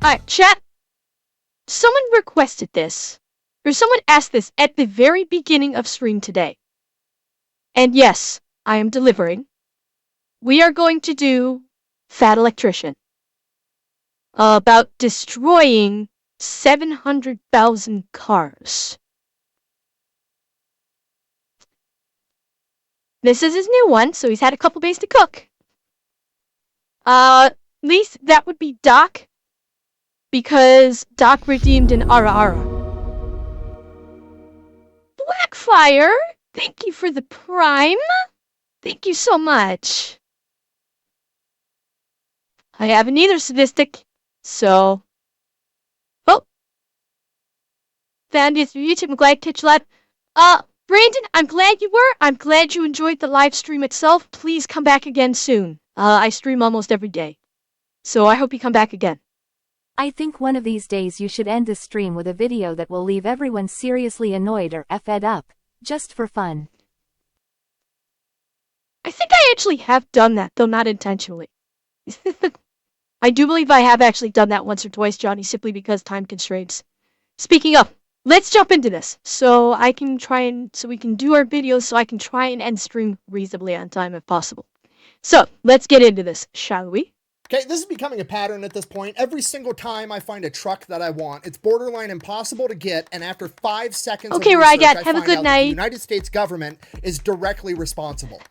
Alright, chat. Someone requested this, or someone asked this at the very beginning of stream today. And yes, I am delivering. We are going to do Fat Electrician. About destroying 700,000 cars. This is his new one, so he's had a couple days to cook. At least that would be Doc, because Doc redeemed an Ara Ara. Blackfire, thank you for the prime. Thank you so much. I haven't either, Sadistic, so... Oh. Found you through YouTube. I'm glad to catch you live. Brandon, I'm glad you were. I'm glad you enjoyed the live stream itself. Please come back again soon. I stream almost every day, so I hope you come back again. I think one of these days you should end the stream with a video that will leave everyone seriously annoyed or fed up, just for fun. I think I actually have done that, though not intentionally. I do believe I have actually done that once or twice, Johnny, simply because time constraints. Speaking of, let's jump into this, so we can do our videos, so I can try and end stream reasonably on time if possible. So, let's get into this, shall we? Okay, this is becoming a pattern at this point. Every single time I find a truck that I want, it's borderline impossible to get, and after 5 seconds okay, of research, Rygat, I have a find good out night. that the United States government is directly responsible.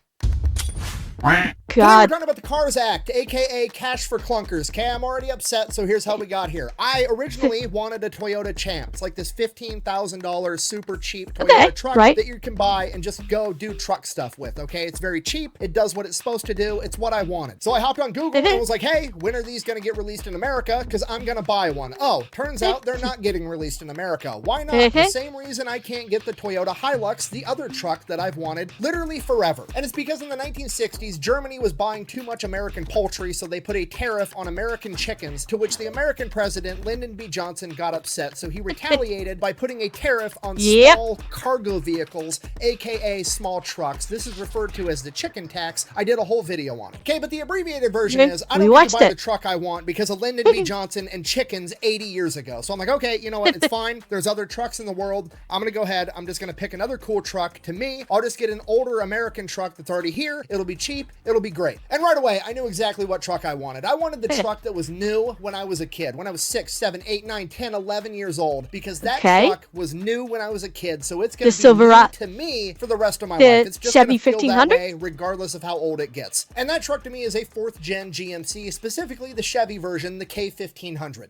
God. Today we're talking about the Cars Act, aka Cash for Clunkers. Okay, I'm already upset, so here's how we got here. I originally wanted a Toyota Champ. It's like this $15,000 super cheap Toyota truck that you can buy and just go do truck stuff with, okay? It's very cheap. It does what it's supposed to do. It's what I wanted. So I hopped on Google and was like, hey, when are these going to get released in America? Because I'm going to buy one. Oh, turns out they're not getting released in America. Why not? The same reason I can't get the Toyota Hilux, the other truck that I've wanted literally forever. And it's because in the 1960s, Germany was buying too much American poultry, so they put a tariff on American chickens, to which the American president, Lyndon B. Johnson, got upset, so he retaliated by putting a tariff on small cargo vehicles, aka small trucks. This is referred to as the chicken tax. I did a whole video on it. Okay, but the abbreviated version is, I don't get to buy the truck I want because of Lyndon B. Johnson and chickens 80 years ago. So I'm like, okay, you know what, it's fine. There's other trucks in the world. I'm gonna go ahead. I'm just gonna pick another cool truck. To me, I'll just get an older American truck that's already here. It'll be cheap. It'll be great. And right away, I knew exactly what truck I wanted. I wanted the truck that was new when I was a kid, when I was 6, 7, 8, 9, 10, 11 years old, because that truck was new when I was a kid, so it's going to be new to me for the rest of my life. It's just going to feel that way regardless of how old it gets. And that truck to me is a 4th gen GMC, specifically the Chevy version, the K1500.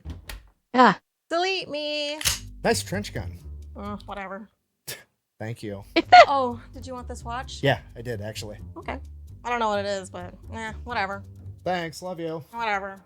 Ah. Delete me. Nice trench gun. Whatever. Thank you. Oh, did you want this watch? Yeah, I did actually. Okay. I don't know what it is, but whatever. Thanks, love you. Whatever.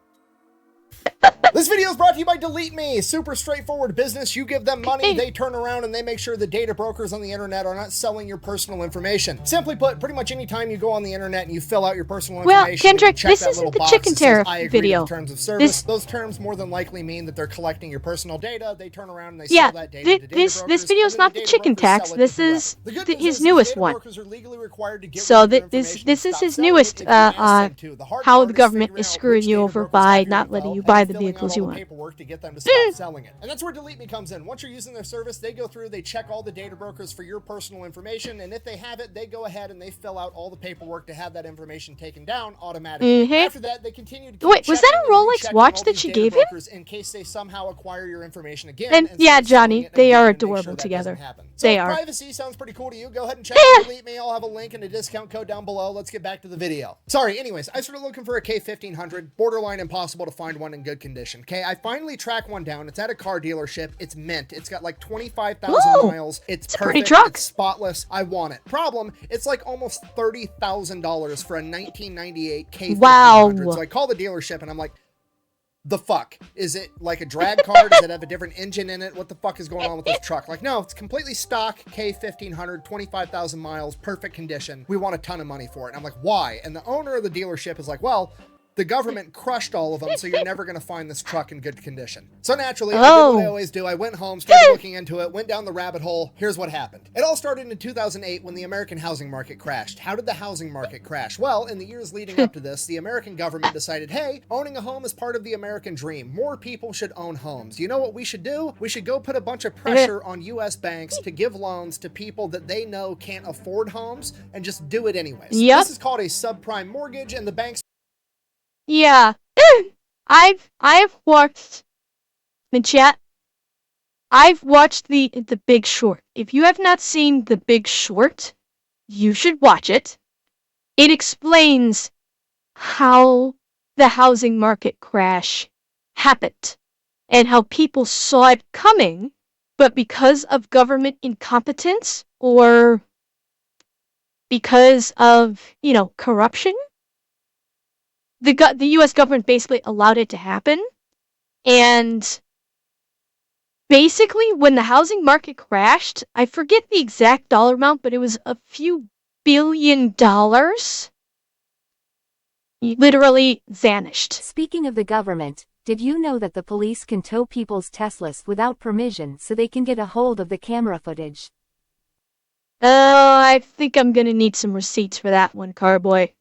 This video is brought to you by DeleteMe. Super straightforward business. You give them money, they turn around and they make sure the data brokers on the internet are not selling your personal information. Simply put, pretty much anytime you go on the internet and you fill out your personal information, well, Kendrick, this isn't the chicken tariff video. Terms of service. Those terms more than likely mean that they're collecting your personal data. They turn around and they sell that data to data brokers. This video is not the chicken tax. This is his newest one. So this is his newest how the government is screwing you over by not letting you buy the vehicles you want. Paperwork to get them to stop selling it. And that's where DeleteMe comes in. Once you're using their service, they go through, they check all the data brokers for your personal information, and if they have it, they go ahead and they fill out all the paperwork to have that information taken down automatically. After that, they continue to wait, was that a Rolex watch that she gave him? In case they somehow acquire your information again. And yeah, Johnny, they are adorable together. So they are. Privacy sounds pretty cool to you. Go ahead and check DeleteMe. I'll have a link and a discount code down below. Let's get back to the video. Sorry, anyways, I started looking for a K1500. Borderline impossible to find one in good condition. Okay, I finally tracked one down. It's at a car dealership. It's mint. It's got like 25,000 miles. It's perfect. It's spotless. I want it. Problem, it's like almost $30,000 for a 1998 K1500. Wow. So I call the dealership and I'm like, the fuck? Is it like a drag car? Does it have a different engine in it? What the fuck is going on with this truck? Like, no, it's completely stock K1500, 25,000 miles, perfect condition. We want a ton of money for it. And I'm like, why? And the owner of the dealership is like, well, the government crushed all of them, so you're never going to find this truck in good condition. So naturally, I did what I always do. I went home, started looking into it, went down the rabbit hole. Here's what happened. It all started in 2008 when the American housing market crashed. How did the housing market crash? Well, in the years leading up to this, the American government decided, hey, owning a home is part of the American dream. More people should own homes. You know what we should do? We should go put a bunch of pressure on U.S. banks to give loans to people that they know can't afford homes and just do it anyways. Yep. This is called a subprime mortgage, and the banks... Yeah. I've watched the chat. I've watched the Big Short. If you have not seen The Big Short, you should watch it. It explains how the housing market crash happened and how people saw it coming, but because of government incompetence or because of, corruption, the U.S. government basically allowed it to happen. And basically, when the housing market crashed, I forget the exact dollar amount, but it was a few $billion. Literally vanished. Speaking of the government, did you know that the police can tow people's Teslas without permission so they can get a hold of the camera footage? I think I'm gonna need some receipts for that one, Carboy.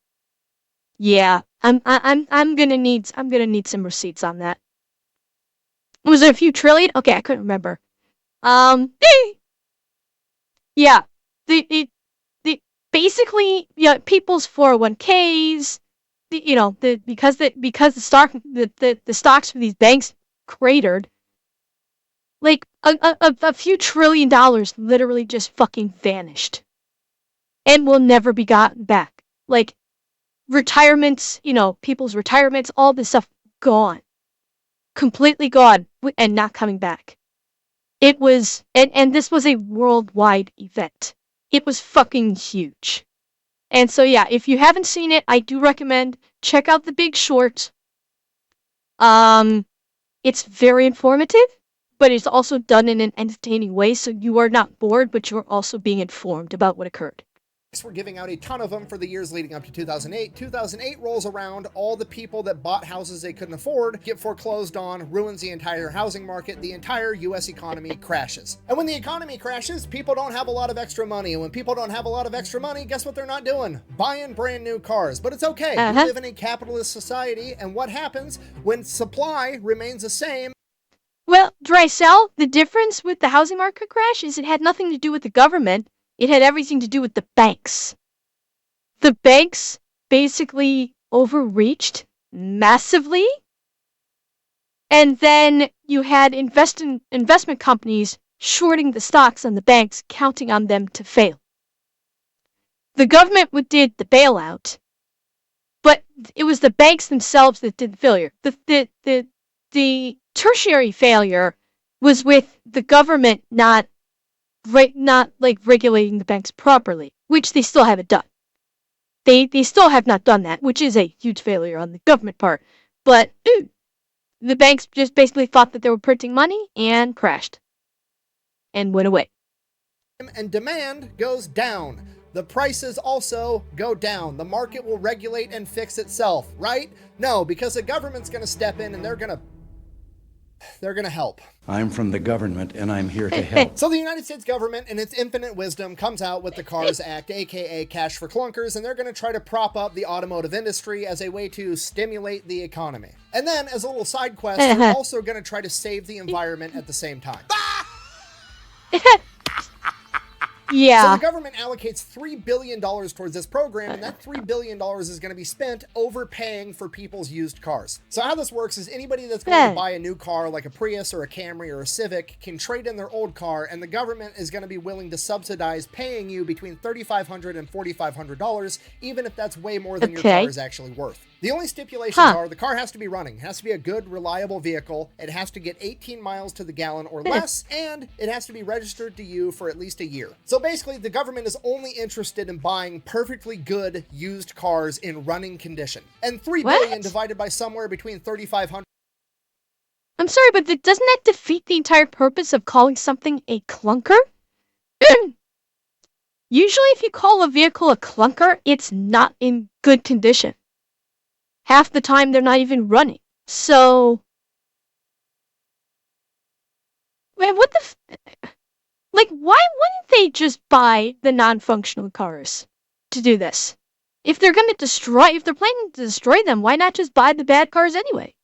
Yeah, I'm gonna need some receipts on that. Was it a few trillion? Okay, I couldn't remember. Yeah, the basically, people's 401ks, because the stocks for these banks cratered, like a few $1 trillion literally just fucking vanished, and will never be gotten back. Like retirements, people's retirements, all this stuff gone, completely gone, and not coming back. It was, and this was a worldwide event. It was fucking huge. And so yeah, if you haven't seen it, I do recommend check out The Big Short. It's very informative, but it's also done in an entertaining way, so you are not bored, but you're also being informed about what occurred. We're giving out a ton of them for the years leading up to 2008. 2008 rolls around, all the people that bought houses they couldn't afford get foreclosed on, ruins the entire housing market, the entire US economy crashes. And when the economy crashes, people don't have a lot of extra money, and when people don't have a lot of extra money, guess what they're not doing? Buying brand new cars. But it's okay, we live in a capitalist society, and what happens when supply remains the same? Well, Drysel, the difference with the housing market crash is it had nothing to do with the government. It had everything to do with the banks. The banks basically overreached massively. And then you had investment companies shorting the stocks on the banks, counting on them to fail. The government did the bailout, but it was the banks themselves that did the failure. The tertiary failure was with the government not regulating the banks properly, which they still haven't done. They still have not done that, which is a huge failure on the government part. But the banks just basically thought that they were printing money and crashed and went away. And demand goes down. The prices also go down. The market will regulate and fix itself, right? No, because the government's going to step in and they're going to help. I'm from the government, and I'm here to help. So the United States government, in its infinite wisdom, comes out with the CARS Act, aka Cash for Clunkers, and they're going to try to prop up the automotive industry as a way to stimulate the economy. And then, as a little side quest, they're also going to try to save the environment at the same time. Yeah. So the government allocates $3 billion towards this program, and that $3 billion is going to be spent overpaying for people's used cars. So how this works is anybody that's going to buy a new car, like a Prius or a Camry or a Civic, can trade in their old car, and the government is going to be willing to subsidize paying you between $3,500 and $4,500, even if that's way more than your car is actually worth. The only stipulations are the car has to be running. It has to be a good, reliable vehicle. It has to get 18 miles to the gallon or less, and it has to be registered to you for at least a year. So basically, the government is only interested in buying perfectly good used cars in running condition. And $3 billion divided by somewhere between 3,500. I'm sorry, but doesn't that defeat the entire purpose of calling something a clunker? Usually, if you call a vehicle a clunker, it's not in good condition. half the time they're not even running. So, man, what the like, why wouldn't they just buy the non-functional cars to do this? If they're planning to destroy them, why not just buy the bad cars anyway?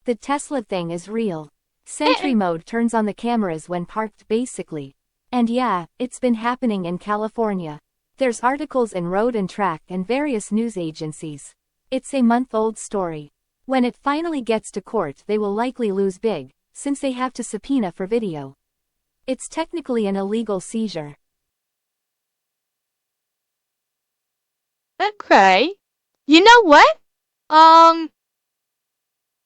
The Tesla thing is real. Sentry mode turns on the cameras when parked basically. And yeah, it's been happening in California. There's articles in Road and Track and various news agencies. It's a month-old story. When it finally gets to court, they will likely lose big, since they have to subpoena for video. It's technically an illegal seizure. Okay. You know what?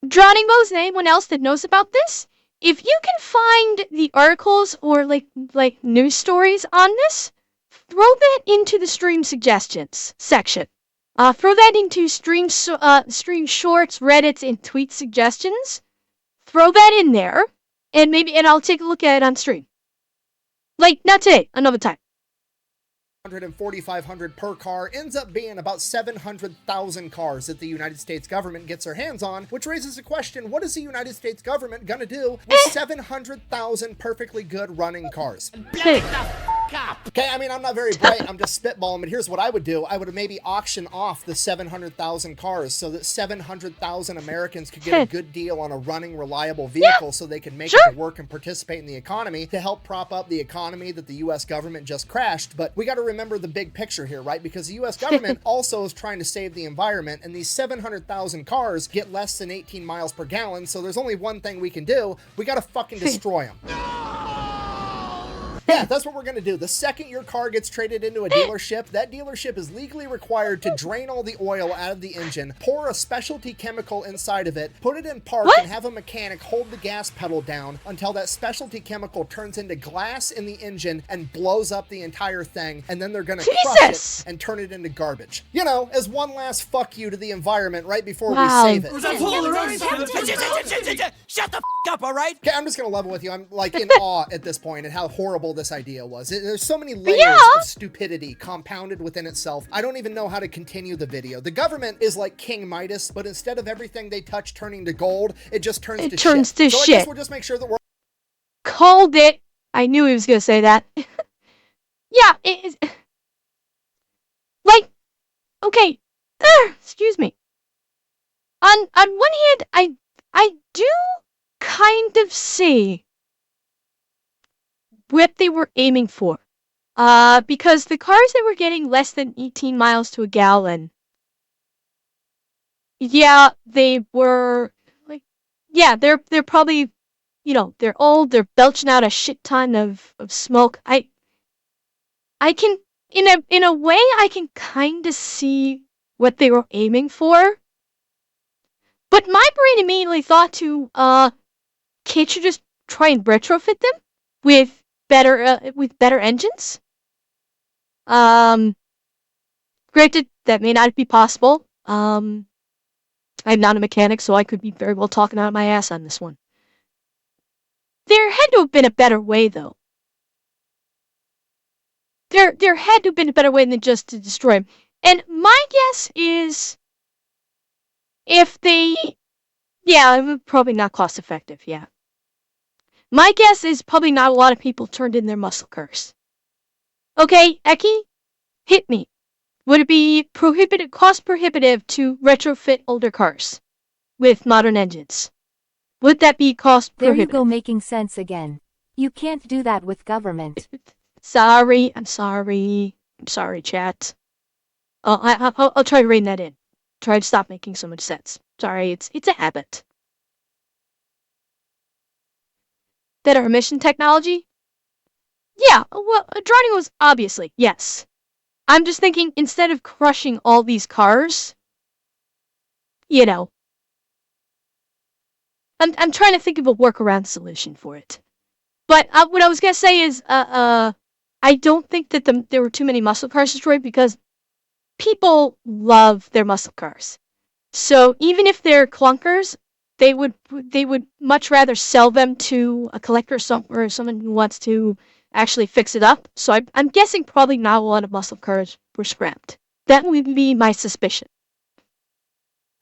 Geronimo's anyone else that knows about this? If you can find the articles or like news stories on this, throw that into the stream suggestions section. Throw that into stream shorts, Reddits, and tweet suggestions. Throw that in there, and I'll take a look at it on stream. Like, not today, another time. 4,500 per car ends up being about 700,000 cars that the United States government gets their hands on, which raises the question, what is the United States government gonna do with 700,000 perfectly good running cars? Okay, I mean, I'm not very bright, I'm just spitballing, but here's what I would do. I would maybe auction off the 700,000 cars so that 700,000 Americans could get a good deal on a running, reliable vehicle so they can make it to work and participate in the economy to help prop up the economy that the U.S. government just crashed. But we got to remember the big picture here, right? Because the U.S. government also is trying to save the environment, and these 700,000 cars get less than 18 miles per gallon, so there's only one thing we can do. We got to fucking destroy them. Yeah, that's what we're going to do. The second your car gets traded into a dealership, that dealership is legally required to drain all the oil out of the engine, pour a specialty chemical inside of it, put it in park, and have a mechanic hold the gas pedal down until that specialty chemical turns into glass in the engine and blows up the entire thing, and then they're going to crush it and turn it into garbage. You know, as one last fuck you to the environment right before we save it. Shut the f up, all right? Okay, I'm just going to level with you. I'm like in awe at this point at how horrible this idea was. There's so many layers of stupidity compounded within itself. I don't even know how to continue the video. The government is like King Midas, but instead of everything they touch turning to gold, it just turns to shit. So I guess we'll just make sure that we're... Called it. I knew he was going to say that. Yeah, it is... Like, okay. Excuse me. On one hand, I do kind of see what they were aiming for. Because the cars that were getting less than 18 miles to a gallon, yeah, they were like, yeah, they're probably, you know, they're old, they're belching out a shit ton of smoke. I can, in a way, I can kind of see what they were aiming for. But my brain immediately thought to, can't you just try and retrofit them with better engines? Granted, that may not be possible. I'm not a mechanic, so I could be very well talking out of my ass on this one. There had to have been a better way, though. There had to have been a better way than just to destroy him. And my guess is, if they... Yeah, probably not cost effective, yeah. My guess is probably not a lot of people turned in their muscle cars. Okay, Eki, hit me. Would it be cost prohibitive to retrofit older cars with modern engines? Would that be cost prohibitive? There you go, making sense again. You can't do that with government. I'm sorry, chat. I'll try to rein that in. Try to stop making so much sense. Sorry, it's a habit. Better emission technology? Yeah, well, drowning was obviously, yes. I'm just thinking, instead of crushing all these cars, you know, I'm trying to think of a workaround solution for it. But what I was gonna say is, I don't think that there were too many muscle cars destroyed because people love their muscle cars. So even if they're clunkers, they would much rather sell them to a collector or someone who wants to actually fix it up. So I'm guessing probably not a lot of muscle cars were scrapped. That would be my suspicion.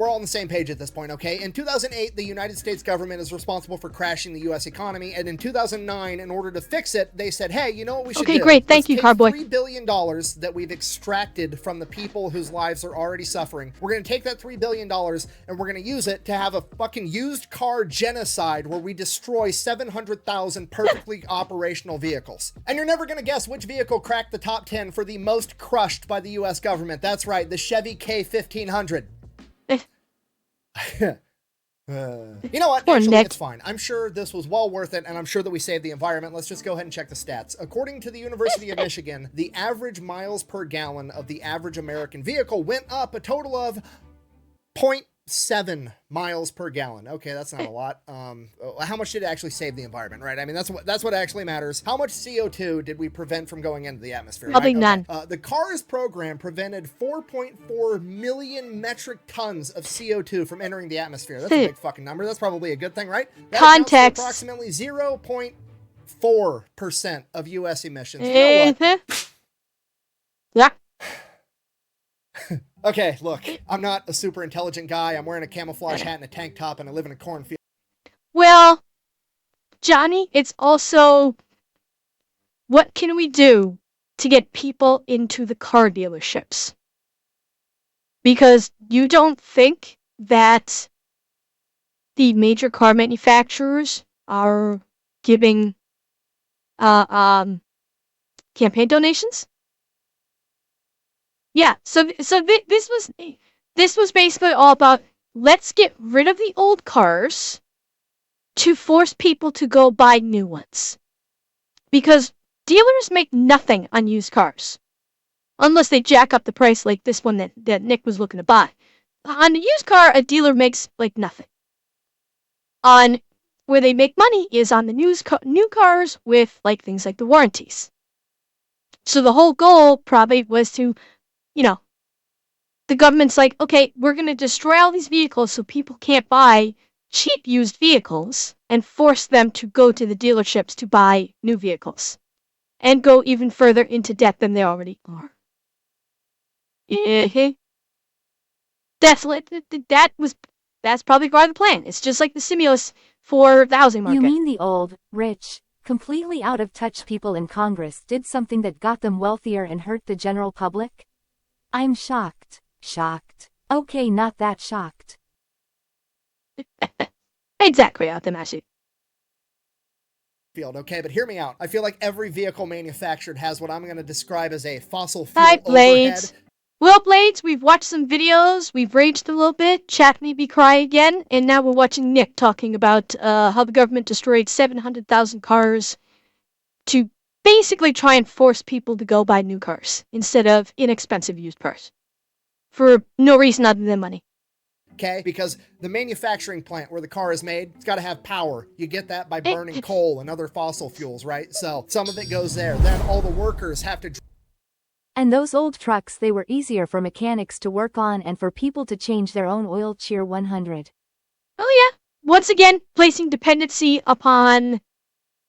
We're all on the same page at this point, okay? In 2008, the United States government is responsible for crashing the U.S. economy, and in 2009, in order to fix it, they said, hey, you know what we should do? Okay, great. Thank you, Carboy. $3 billion that we've extracted from the people whose lives are already suffering. We're going to take that $3 billion, and we're going to use it to have a fucking used car genocide where we destroy 700,000 perfectly operational vehicles. And you're never going to guess which vehicle cracked the top 10 for the most crushed by the U.S. government. That's right, the Chevy K1500. You know what? Actually, it's fine. I'm sure this was well worth it, and I'm sure that we saved the environment. Let's just go ahead and check the stats. According to the University of Michigan, the average miles per gallon of the average American vehicle went up a total of 0.7 miles per gallon. Okay, that's not a lot. How much did it actually save the environment, right? I mean, that's what actually matters. How much CO2 did we prevent from going into the atmosphere? Probably right? none. The CARS program prevented 4.4 million metric tons of CO2 from entering the atmosphere. That's a big fucking number. That's probably a good thing, right? That Context. Approximately 0.4% of U.S. emissions. You know what? Yeah. Okay, look, I'm not a super intelligent guy. I'm wearing a camouflage hat and a tank top, and I live in a cornfield. Well, Johnny, it's also, what can we do to get people into the car dealerships? Because you don't think that the major car manufacturers are giving campaign donations? Yeah, so this was basically all about, let's get rid of the old cars to force people to go buy new ones. Because dealers make nothing on used cars. Unless they jack up the price like this one that Nick was looking to buy. On a used car, a dealer makes like nothing. On where they make money is on the new cars with like things like the warranties. So the whole goal probably was to, you know, the government's like, okay, we're going to destroy all these vehicles so people can't buy cheap used vehicles and force them to go to the dealerships to buy new vehicles and go even further into debt than they already are. Yeah. That's probably part of the plan. It's just like the stimulus for the housing market. You mean the old, rich, completely out of touch people in Congress did something that got them wealthier and hurt the general public? I'm shocked. Shocked. Okay, not that shocked. Exactly, Atamashi. Okay, but hear me out. I feel like every vehicle manufactured has what I'm going to describe as a fossil fuel Hi, Blades. overhead. Well, Blades, we've watched some videos, we've raged a little bit, Chat made me cry again, and now we're watching Nick talking about how the government destroyed 700,000 cars to basically try and force people to go buy new cars instead of inexpensive used cars. For no reason other than money. Okay, because the manufacturing plant where the car is made, it's got to have power. You get that by burning coal and other fossil fuels, right? So some of it goes there. Then all the workers have to... And those old trucks, they were easier for mechanics to work on and for people to change their own oil. Cheer 100. Oh yeah. Once again, placing dependency upon,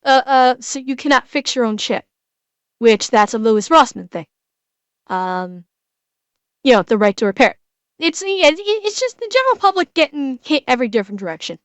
so you cannot fix your own shit. Which, that's a Lewis Rossman thing. You know, the right to repair. It's just the general public getting hit every different direction.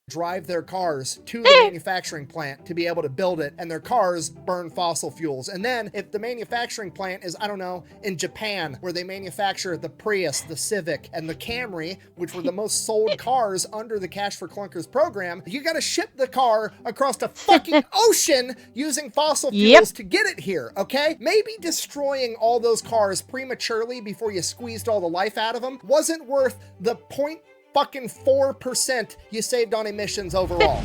Drive their cars to the manufacturing plant to be able to build it, and their cars burn fossil fuels. And then if the manufacturing plant is, I don't know, in Japan, where they manufacture the Prius, the Civic, and the Camry, which were the most sold cars under the Cash for Clunkers program, you gotta ship the car across the fucking ocean using fossil fuels to get it here, okay? Maybe destroying all those cars prematurely before you squeezed all the life out of them wasn't worth the 0.4% you saved on emissions overall.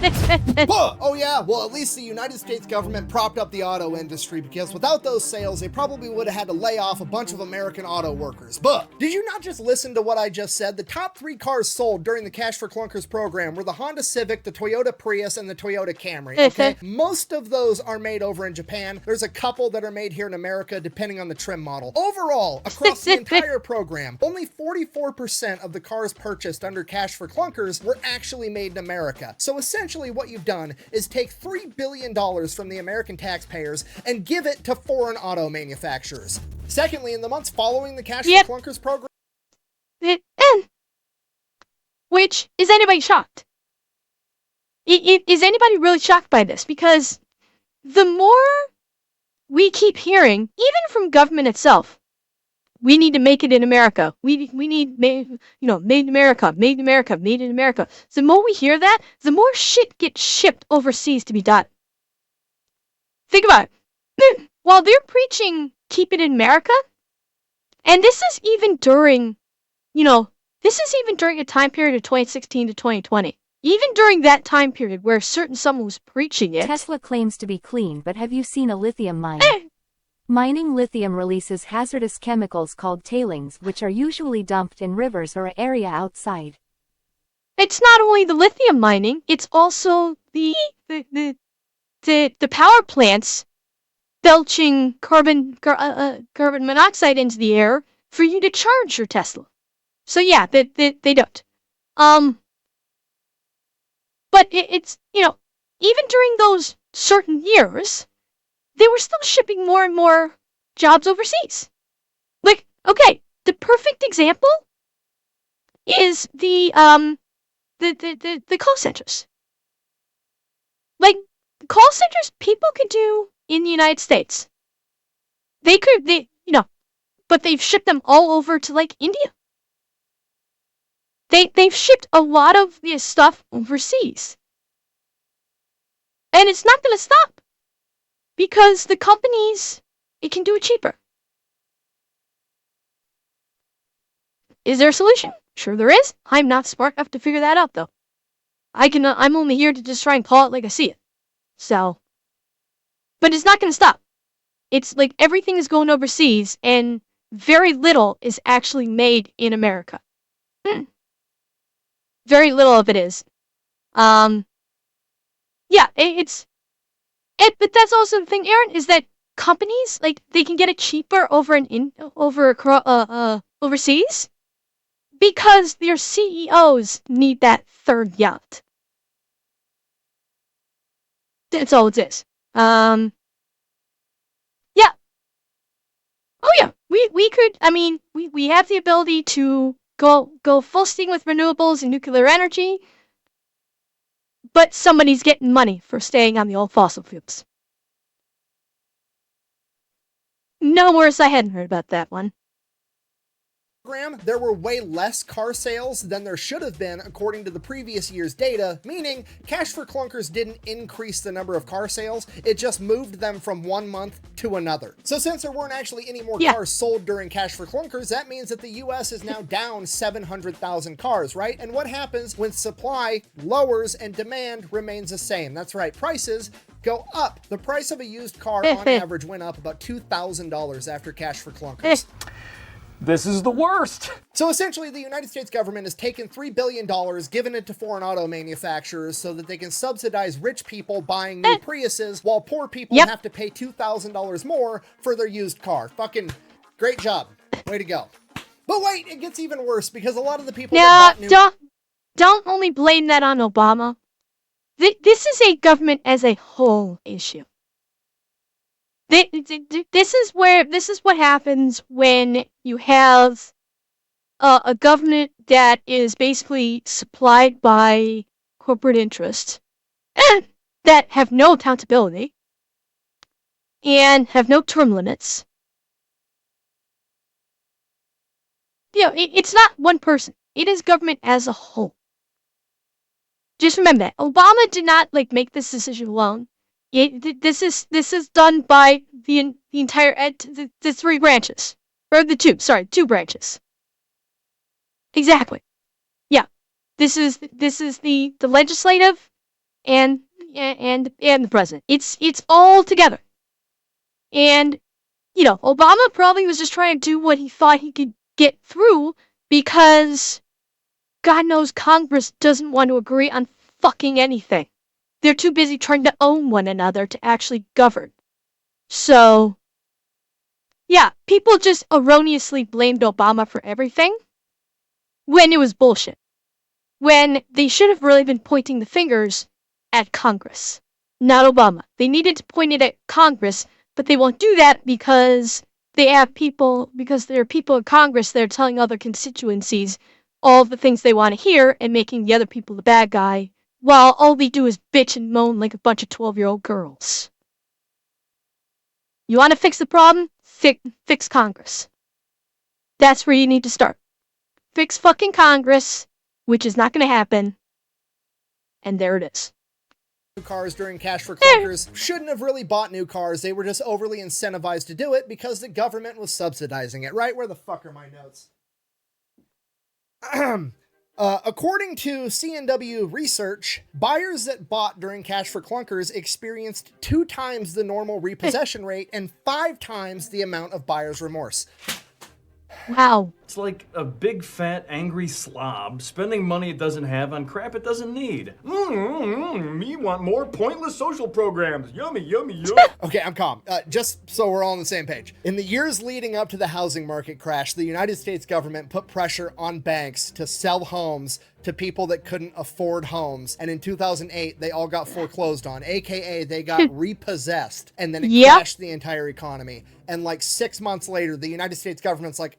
Oh yeah, well at least the United States government propped up the auto industry, because without those sales they probably would have had to lay off a bunch of American auto workers. But did you not just listen to what I just said? The top 3 cars sold during the Cash for Clunkers program were the Honda Civic, the Toyota Prius, and the Toyota Camry, okay? Most of those are made over in Japan. There's a couple that are made here in America depending on the trim model. Overall, across the entire program, only 44% of the cars purchased under Cash for Clunkers were actually made in America. So essentially what you've done is take $3 billion from the American taxpayers and give it to foreign auto manufacturers. Secondly, in the months following the Cash for Clunkers program, Which, is anybody shocked? Is anybody really shocked by this? Because the more we keep hearing, even from government itself, we need to make it in America. We need, made in America, made in America, made in America. The more we hear that, the more shit gets shipped overseas to be done. Think about it. While they're preaching keep it in America, and this is even during, this is even during a time period of 2016 to 2020. Even during that time period where someone was preaching it. Tesla claims to be clean, but have you seen a lithium mine? Mining lithium releases hazardous chemicals called tailings, which are usually dumped in rivers or an area outside. It's not only the lithium mining, it's also the power plants belching carbon monoxide into the air for you to charge your Tesla. So yeah, they don't. But it's, even during those certain years, they were still shipping more and more jobs overseas. Like, okay, the perfect example is the call centers. Like, call centers people could do in the United States. But they've shipped them all over to, like, India. They've shipped a lot of this stuff overseas. And it's not going to stop. Because the companies, it can do it cheaper. Is there a solution? Sure there is. I'm not smart enough to figure that out, though. I'm only here to just try and call it like I see it. So. But it's not going to stop. It's like everything is going overseas, and very little is actually made in America. Very little of it is. Yeah, but that's also the thing, Aaron, is that companies, like, they can get it cheaper overseas because their CEOs need that third yacht. That's all it is. Yeah. Oh yeah, we could, we have the ability to go full steam with renewables and nuclear energy, but somebody's getting money for staying on the old fossil fuels. No worse, I hadn't heard about that one. There were way less car sales than there should have been according to the previous year's data, meaning Cash for Clunkers didn't increase the number of car sales, it just moved them from one month to another. So since there weren't actually any more cars sold during Cash for Clunkers, that means that the US is now down 700,000 cars, right? And what happens when supply lowers and demand remains the same? That's right, prices go up. The price of a used car on average went up about $2,000 after Cash for Clunkers. This is the worst. So essentially, the United States government has taken $3 billion, given it to foreign auto manufacturers so that they can subsidize rich people buying new Priuses while poor people have to pay $2,000 more for their used car. Fucking great job. Way to go. But wait, it gets even worse because a lot of the people that bought new... Don't only blame that on Obama. This is a government as a whole issue. This is what happens when you have a government that is basically supplied by corporate interests that have no accountability and have no term limits. It's not one person. It is government as a whole. Just remember that Obama did not make this decision alone. This is done by the entire the three branches, or the two branches. Exactly. Yeah. This is the legislative and the president. It's all together. And Obama probably was just trying to do what he thought he could get through because God knows Congress doesn't want to agree on fucking anything. They're too busy trying to own one another to actually govern. So, yeah, people just erroneously blamed Obama for everything when it was bullshit. When they should have really been pointing the fingers at Congress, not Obama. They needed to point it at Congress, but they won't do that because there are people in Congress that are telling other constituencies, all the things they want to hear and making the other people the bad guy, while all we do is bitch and moan like a bunch of 12-year-old girls. You want to fix the problem? Fix Congress. That's where you need to start. Fix fucking Congress, which is not going to happen. And there it is. New cars during Cash for Clunkers shouldn't have really bought new cars. They were just overly incentivized to do it because the government was subsidizing it, right? Where the fuck are my notes? According to CNW research, buyers that bought during Cash for Clunkers experienced 2 times the normal repossession rate and 5 times the amount of buyer's remorse. Wow. It's like a big, fat, angry slob spending money it doesn't have on crap it doesn't need. Me want more pointless social programs. Yummy, yummy, yummy. Okay, I'm calm. Just so we're all on the same page. In the years leading up to the housing market crash, the United States government put pressure on banks to sell homes to people that couldn't afford homes. And in 2008, they all got foreclosed on, aka they got repossessed. And then it crashed the entire economy. And like 6 months later, the United States government's like,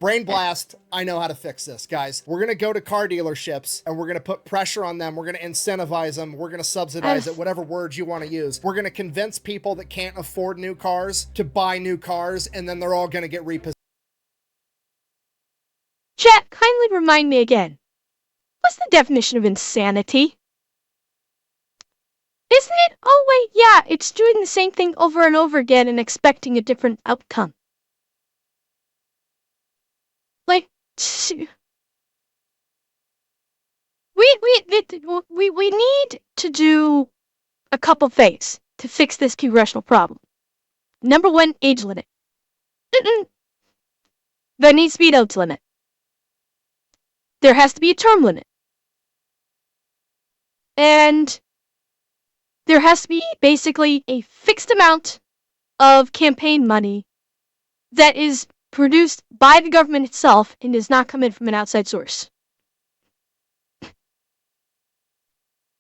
brain blast, I know how to fix this, guys. We're going to go to car dealerships and we're going to put pressure on them. We're going to incentivize them. We're going to subsidize it, whatever words you want to use. We're going to convince people that can't afford new cars to buy new cars, and then they're all going to get repossessed. Chat, kindly remind me again. What's the definition of insanity? Isn't it? Oh wait, yeah, it's doing the same thing over and over again and expecting a different outcome. Like, we need to do a couple things to fix this congressional problem. Number 1, age limit. There needs to be an age limit. There has to be a term limit. And there has to be basically a fixed amount of campaign money that is produced by the government itself and does not come in from an outside source.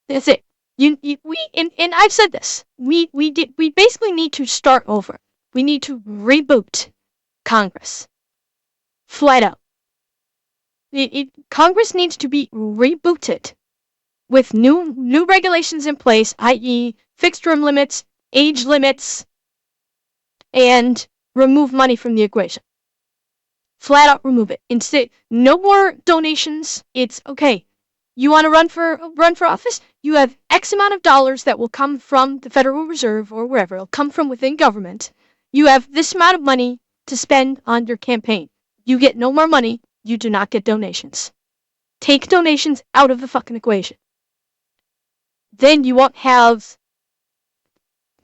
That's it. And I've said this. We basically need to start over. We need to reboot Congress. Flat out. Congress needs to be rebooted with new regulations in place, i.e. fixed term limits, age limits, and remove money from the equation. Flat out remove it. Instead, no more donations. It's okay. You want to run for office? You have X amount of dollars that will come from the Federal Reserve or wherever. It'll come from within government. You have this amount of money to spend on your campaign. You get no more money. You do not get donations. Take donations out of the fucking equation. Then you won't have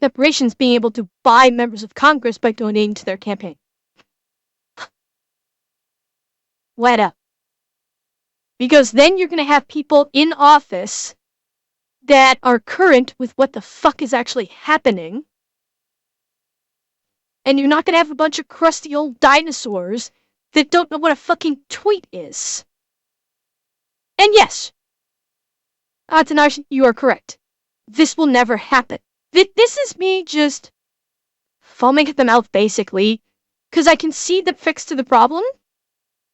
corporations being able to buy members of Congress by donating to their campaign. Let up. Because then you're going to have people in office that are current with what the fuck is actually happening. And you're not going to have a bunch of crusty old dinosaurs that don't know what a fucking tweet is. And yes, Atanash, you are correct. This will never happen. This is me just foaming at the mouth, basically, because I can see the fix to the problem,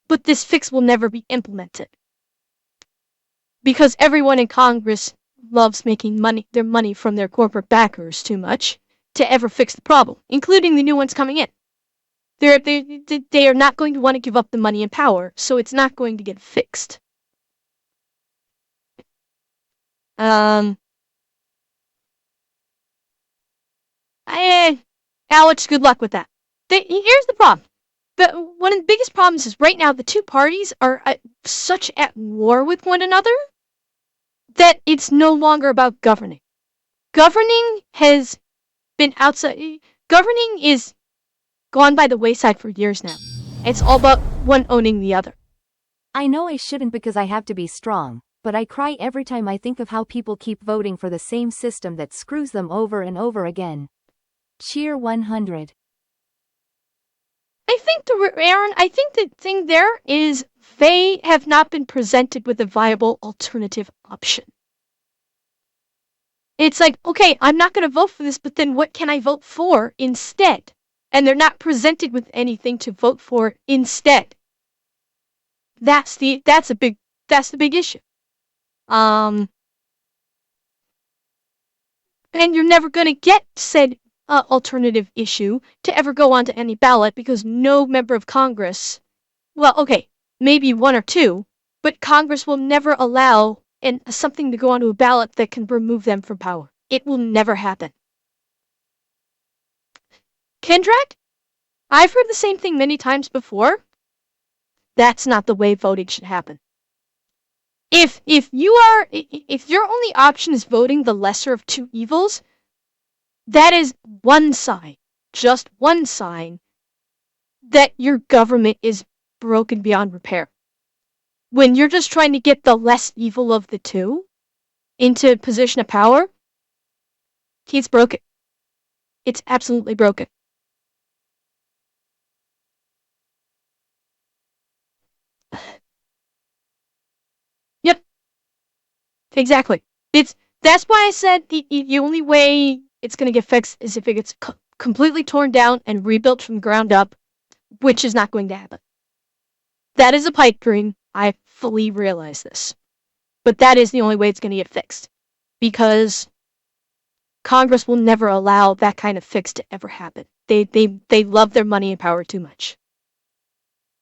but this fix will never be implemented. Because everyone in Congress loves making their money from their corporate backers too much to ever fix the problem, including the new ones coming in. They are not going to want to give up the money and power, so it's not going to get fixed. Alex, good luck with that. Here's the problem. One of the biggest problems is right now the two parties are such at war with one another that it's no longer about governing. Governing has been outside. Governing is gone by the wayside for years now. It's all about one owning the other. I know I shouldn't because I have to be strong, but I cry every time I think of how people keep voting for the same system that screws them over and over again. Cheer 100. Aaron, I think the thing there is they have not been presented with a viable alternative option. It's like, okay, I'm not going to vote for this, but then what can I vote for instead? And they're not presented with anything to vote for instead. That's the big issue. And you're never going to get said alternative issue to ever go onto any ballot because no member of Congress, well, okay, maybe one or two, but Congress will never allow something to go onto a ballot that can remove them from power. It will never happen. Kendrak, I've heard the same thing many times before. That's not the way voting should happen. If your only option is voting the lesser of two evils, that is one sign, just one sign, that your government is broken beyond repair. When you're just trying to get the less evil of the two into a position of power, it's broken. It's absolutely broken. Yep. Exactly. That's why I said the only way it's going to get fixed is if it gets completely torn down and rebuilt from the ground up, which is not going to happen. That is a pipe dream. I fully realize this. But that is the only way it's going to get fixed. Because Congress will never allow that kind of fix to ever happen. They love their money and power too much.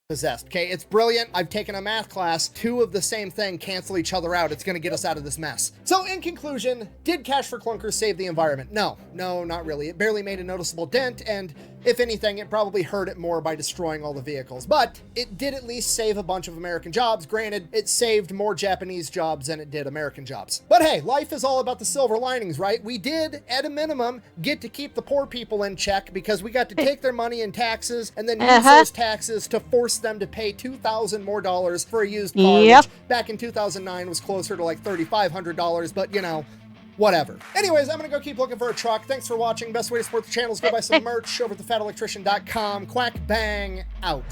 Possessed. Okay, it's brilliant. I've taken a math class. Two of the same thing cancel each other out. It's going to get us out of this mess. So in conclusion, did Cash for Clunkers save the environment? No, not really. It barely made a noticeable dent, and if anything, it probably hurt it more by destroying all the vehicles. But it did at least save a bunch of American jobs. Granted, it saved more Japanese jobs than it did American jobs. But hey, life is all about the silver linings, right? We did, at a minimum, get to keep the poor people in check because we got to take their money in taxes and then use those taxes to force them to pay $2,000 more for a used car, which back in 2009 was closer to like $3,500, but you know, whatever. Anyways, I'm gonna go keep looking for a truck. Thanks for watching. Best way to support the channel is go buy some merch over at thefatelectrician.com. Quack bang out.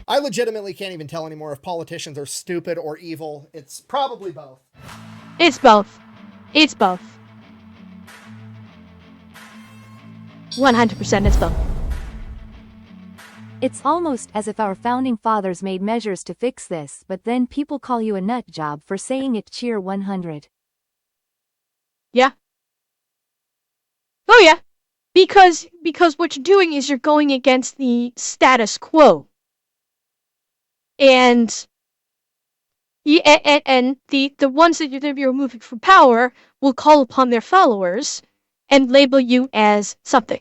I legitimately can't even tell anymore if politicians are stupid or evil. It's probably both. It's both. It's both. 100% it's both. It's almost as if our founding fathers made measures to fix this, but then people call you a nut job for saying it. Cheer 100. Yeah. Oh yeah. Because what you're doing is you're going against the status quo. And the ones that you're removing from power will call upon their followers and label you as something.